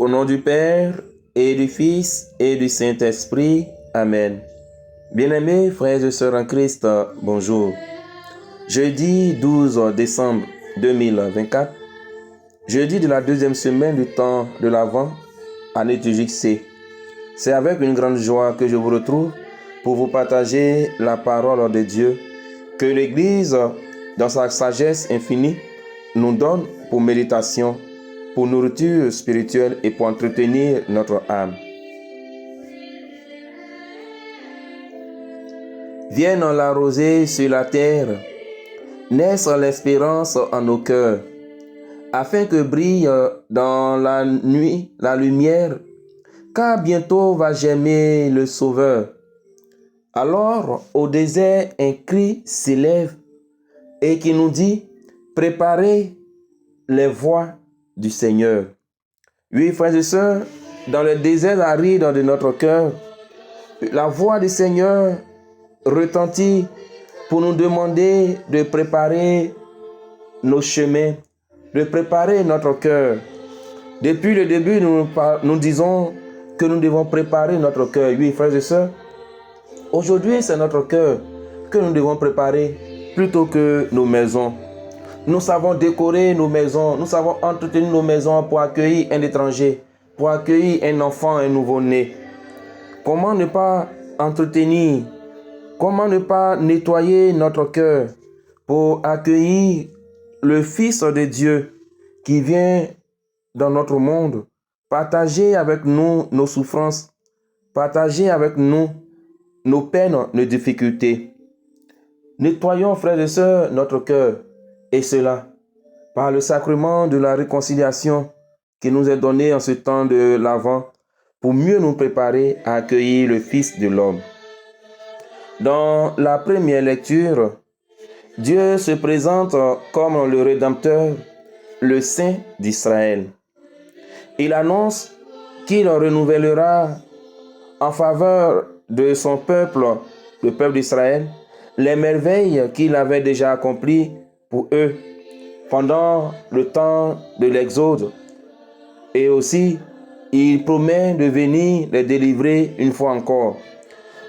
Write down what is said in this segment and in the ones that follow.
Au nom du Père, et du Fils, et du Saint-Esprit. Amen. Bien-aimés frères et sœurs en Christ, bonjour. Jeudi 12 décembre 2024, jeudi de la deuxième semaine du temps de l'Avent, année liturgique C. C'est avec une grande joie que je vous retrouve pour vous partager la parole de Dieu que l'Église, dans sa sagesse infinie, nous donne pour méditation, pour nourriture spirituelle et pour entretenir notre âme. Vienne la rosée sur la terre, naisse l'espérance en nos cœurs, afin que brille dans la nuit la lumière, car bientôt va germer le Sauveur. Alors, au désert, un cri s'élève et qui nous dit, préparez les voies du Seigneur. Oui, frères et sœurs, dans le désert aride de notre cœur, la voix du Seigneur retentit pour nous demander de préparer nos chemins, de préparer notre cœur. Depuis le début, nous disons que nous devons préparer notre cœur. Oui, frères et sœurs, aujourd'hui, c'est notre cœur que nous devons préparer plutôt que nos maisons. Nous savons décorer nos maisons, nous savons entretenir nos maisons pour accueillir un étranger, pour accueillir un enfant, un nouveau-né. Comment ne pas entretenir, comment ne pas nettoyer notre cœur pour accueillir le Fils de Dieu qui vient dans notre monde, partager avec nous nos souffrances, partager avec nous nos peines, nos difficultés. Nettoyons, frères et sœurs, notre cœur, et cela par le sacrement de la réconciliation qui nous est donné en ce temps de l'Avent pour mieux nous préparer à accueillir le Fils de l'homme. Dans la première lecture, Dieu se présente comme le Rédempteur, le Saint d'Israël. Il annonce qu'il renouvellera en faveur de son peuple, le peuple d'Israël, les merveilles qu'il avait déjà accomplies pour eux pendant le temps de l'Exode. Et aussi, il promet de venir les délivrer une fois encore.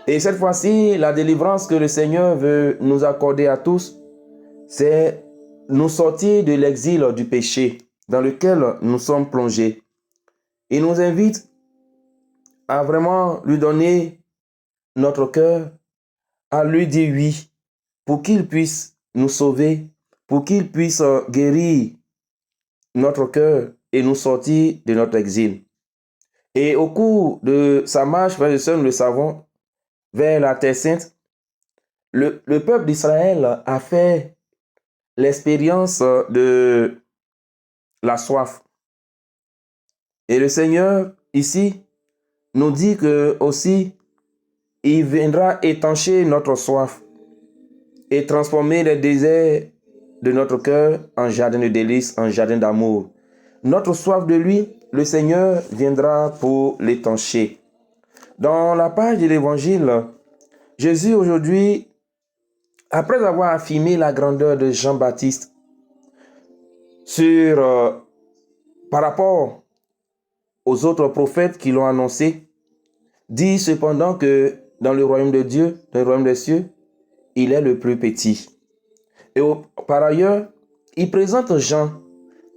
Et cette fois-ci, la délivrance que le Seigneur veut nous accorder à tous, c'est nous sortir de l'exil du péché dans lequel nous sommes plongés. Il nous invite à vraiment lui donner notre cœur, à lui dire oui, pour qu'il puisse nous sauver, pour qu'il puisse guérir notre cœur et nous sortir de notre exil. Et au cours de sa marche, frères et sœurs, nous le savons, vers la Terre Sainte, le peuple d'Israël a fait l'expérience de la soif. Et le Seigneur, ici, nous dit que aussi, il viendra étancher notre soif et transformer les déserts de notre cœur en jardin de délices, en jardin d'amour. Notre soif de lui, le Seigneur viendra pour l'étancher. Dans la page de l'Évangile, Jésus aujourd'hui, après avoir affirmé la grandeur de Jean-Baptiste par rapport aux autres prophètes qui l'ont annoncé, dit cependant que dans le royaume de Dieu, dans le royaume des cieux, il est le plus petit. Et par ailleurs, il présente Jean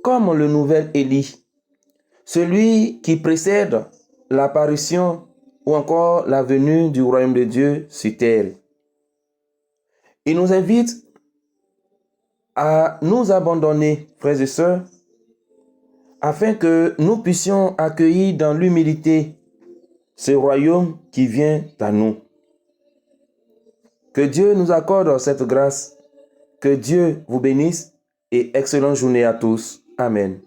comme le nouvel Élie, celui qui précède l'apparition ou encore la venue du royaume de Dieu sur terre. Il nous invite à nous abandonner, frères et sœurs, afin que nous puissions accueillir dans l'humilité ce royaume qui vient à nous. Que Dieu nous accorde cette grâce, que Dieu vous bénisse et excellente journée à tous. Amen.